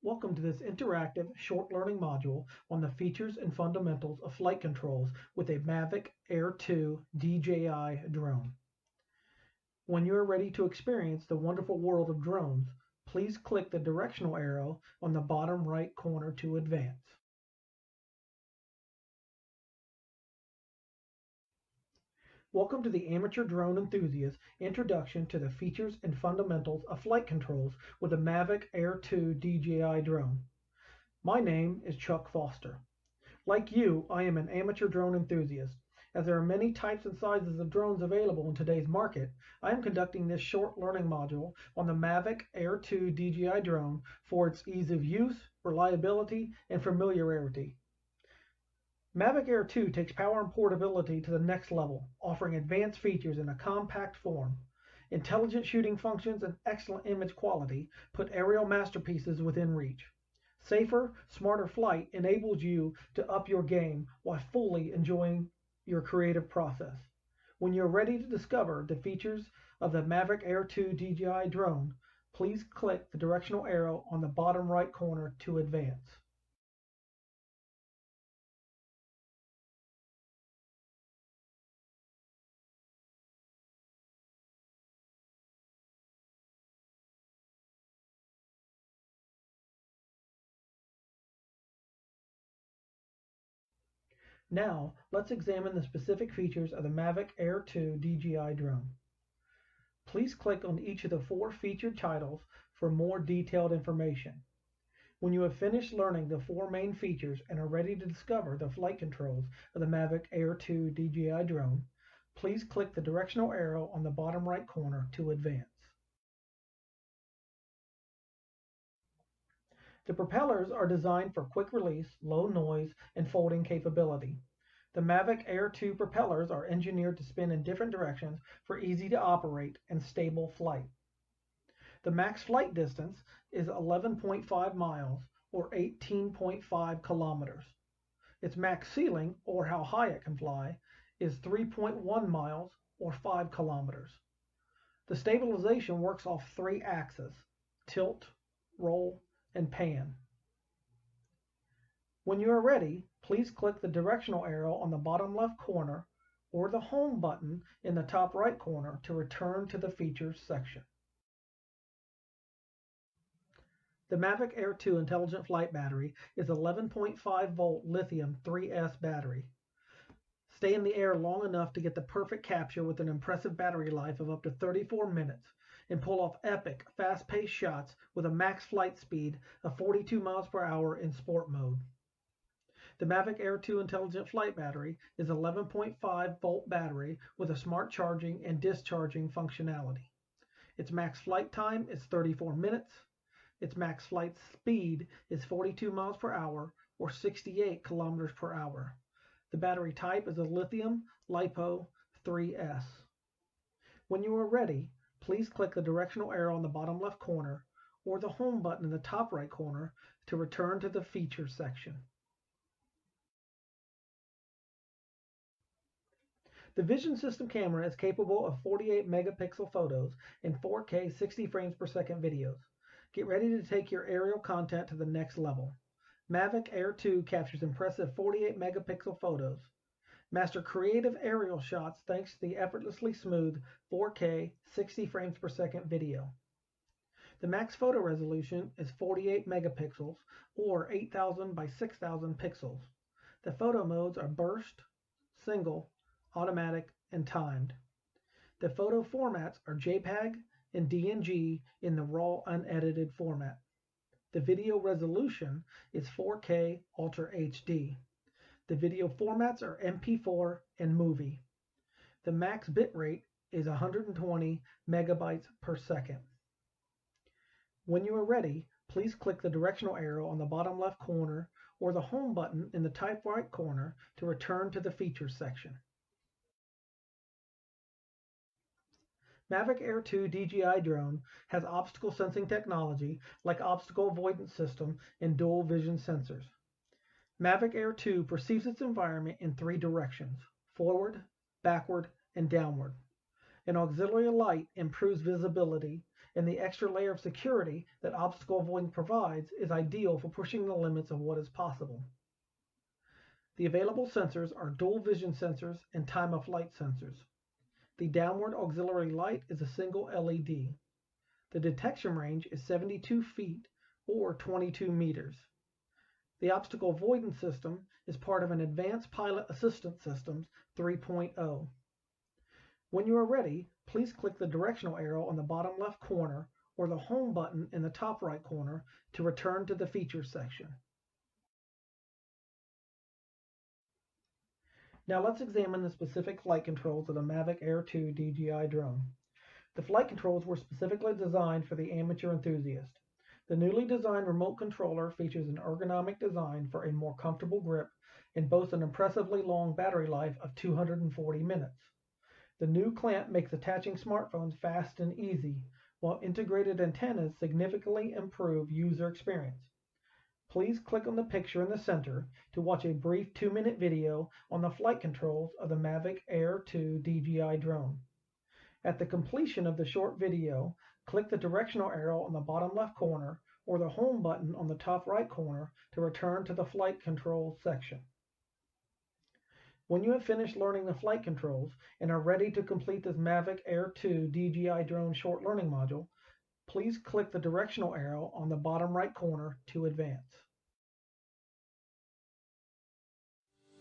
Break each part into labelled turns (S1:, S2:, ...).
S1: Welcome to this interactive short learning module on the features and fundamentals of flight controls with a Mavic Air 2 DJI drone. When you are ready to experience the wonderful world of drones, please click the directional arrow on the bottom right corner to advance. Welcome to the Amateur Drone Enthusiast Introduction to the Features and Fundamentals of Flight Controls with the Mavic Air 2 DJI drone. My name is Chuck Foster. Like you, I am an amateur drone enthusiast. As there are many types and sizes of drones available in today's market, I am conducting this short learning module on the Mavic Air 2 DJI drone for its ease of use, reliability, and familiarity. Mavic Air 2 takes power and portability to the next level, offering advanced features in a compact form. Intelligent shooting functions and excellent image quality put aerial masterpieces within reach. Safer, smarter flight enables you to up your game while fully enjoying your creative process. When you're ready to discover the features of the Mavic Air 2 DJI drone, please click the directional arrow on the bottom right corner to advance. Now, let's examine the specific features of the Mavic Air 2 DJI drone. Please click on each of the four featured titles for more detailed information. When you have finished learning the four main features and are ready to discover the flight controls of the Mavic Air 2 DJI drone, please click the directional arrow on the bottom right corner to advance. The propellers are designed for quick release, low noise, and folding capability. The Mavic Air 2 propellers are engineered to spin in different directions for easy to operate and stable flight. The max flight distance is 11.5 miles or 18.5 kilometers. Its max ceiling, or how high it can fly, is 3.1 miles or 5 kilometers. The stabilization works off three axes: tilt, roll, and pan. When you are ready, please click the directional arrow on the bottom left corner or the home button in the top right corner to return to the features section. The Mavic Air 2 Intelligent Flight Battery is 11.5 volt lithium 3S battery. Stay in the air long enough to get the perfect capture with an impressive battery life of up to 34 minutes and pull off epic, fast-paced shots with a max flight speed of 42 miles per hour in sport mode. The Mavic Air 2 Intelligent Flight Battery is 11.5 volt battery with a smart charging and discharging functionality. Its max flight time is 34 minutes. Its max flight speed is 42 miles per hour or 68 kilometers per hour. The battery type is a lithium LiPo 3S. When you are ready, please click the directional arrow on the bottom left corner or the home button in the top right corner to return to the features section. The Vision System camera is capable of 48 megapixel photos and 4K 60 frames per second videos. Get ready to take your aerial content to the next level. Mavic Air 2 captures impressive 48 megapixel photos. Master creative aerial shots thanks to the effortlessly smooth 4K 60 frames per second video. The max photo resolution is 48 megapixels or 8,000 by 6,000 pixels. The photo modes are burst, single, automatic, and timed. The photo formats are JPEG and DNG in the raw unedited format. The video resolution is 4K Ultra HD. The video formats are MP4 and movie. The max bitrate is 120 megabytes per second. When you are ready, please click the directional arrow on the bottom left corner or the home button in the top right corner to return to the features section. Mavic Air 2 DJI drone has obstacle sensing technology like obstacle avoidance system and dual vision sensors. Mavic Air 2 perceives its environment in three directions: forward, backward, and downward. An auxiliary light improves visibility, and the extra layer of security that obstacle avoidance provides is ideal for pushing the limits of what is possible. The available sensors are dual vision sensors and time of flight sensors. The downward auxiliary light is a single LED. The detection range is 72 feet or 22 meters. The obstacle avoidance system is part of an Advanced Pilot Assistance Systems 3.0. When you are ready, please click the directional arrow on the bottom left corner or the home button in the top right corner to return to the features section. Now let's examine the specific flight controls of the Mavic Air 2 DJI drone. The flight controls were specifically designed for the amateur enthusiast. The newly designed remote controller features an ergonomic design for a more comfortable grip and boasts an impressively long battery life of 240 minutes. The new clamp makes attaching smartphones fast and easy, while integrated antennas significantly improve user experience. Please click on the picture in the center to watch a brief 2-minute video on the flight controls of the Mavic Air 2 DJI drone. At the completion of the short video, click the directional arrow on the bottom left corner or the home button on the top right corner to return to the flight controls section. When you have finished learning the flight controls and are ready to complete this Mavic Air 2 DJI drone short learning module, please click the directional arrow on the bottom right corner to advance.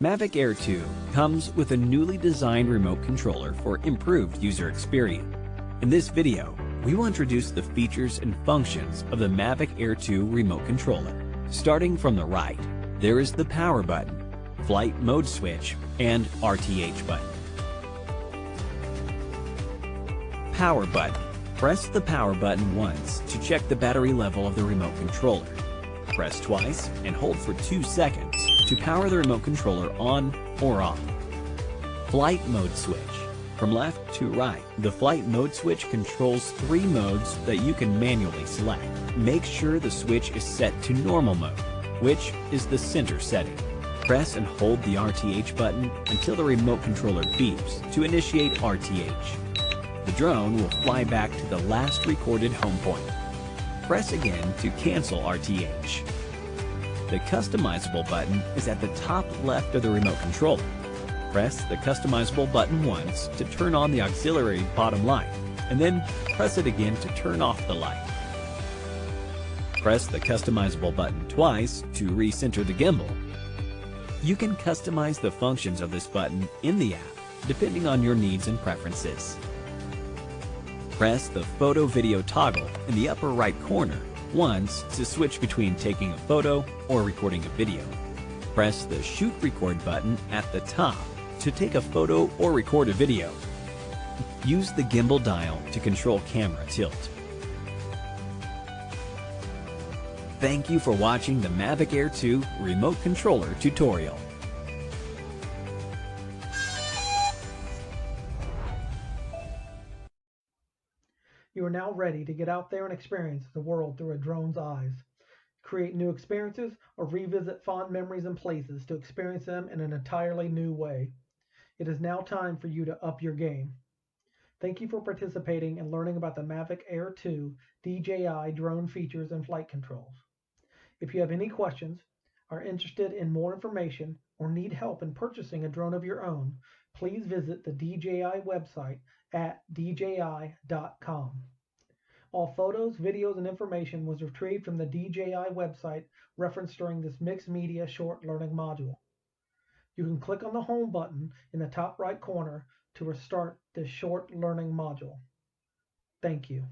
S2: Mavic Air 2 comes with a newly designed remote controller for improved user experience. In this video, we will introduce the features and functions of the Mavic Air 2 remote controller. Starting from the right, there is the power button, flight mode switch, and RTH button. Power button. Press the power button once to check the battery level of the remote controller. Press twice and hold for 2 seconds to power the remote controller on or off. Flight mode switch. From left to right, the flight mode switch controls 3 modes that you can manually select. Make sure the switch is set to normal mode, which is the center setting. Press and hold the RTH button until the remote controller beeps to initiate RTH. The drone will fly back to the last recorded home point. Press again to cancel RTH. The customizable button is at the top left of the remote controller. Press the customizable button once to turn on the auxiliary bottom light, and then press it again to turn off the light. Press the customizable button twice to recenter the gimbal. You can customize the functions of this button in the app, depending on your needs and preferences. Press the photo video toggle in the upper right corner once to switch between taking a photo or recording a video. Press the shoot record button at the top to take a photo or record a video. Use the gimbal dial to control camera tilt. Thank you for watching the Mavic Air 2 remote controller tutorial.
S1: You are now ready to get out there and experience the world through a drone's eyes. Create new experiences or revisit fond memories and places to experience them in an entirely new way. It is now time for you to up your game. Thank you for participating and learning about the Mavic Air 2 DJI drone features and flight controls. If you have any questions, are interested in more information, or need help in purchasing a drone of your own, please visit the DJI website at dji.com. All photos, videos, and information was retrieved from the DJI website referenced during this mixed media short learning module. You can click on the home button in the top right corner to restart this short learning module. Thank you.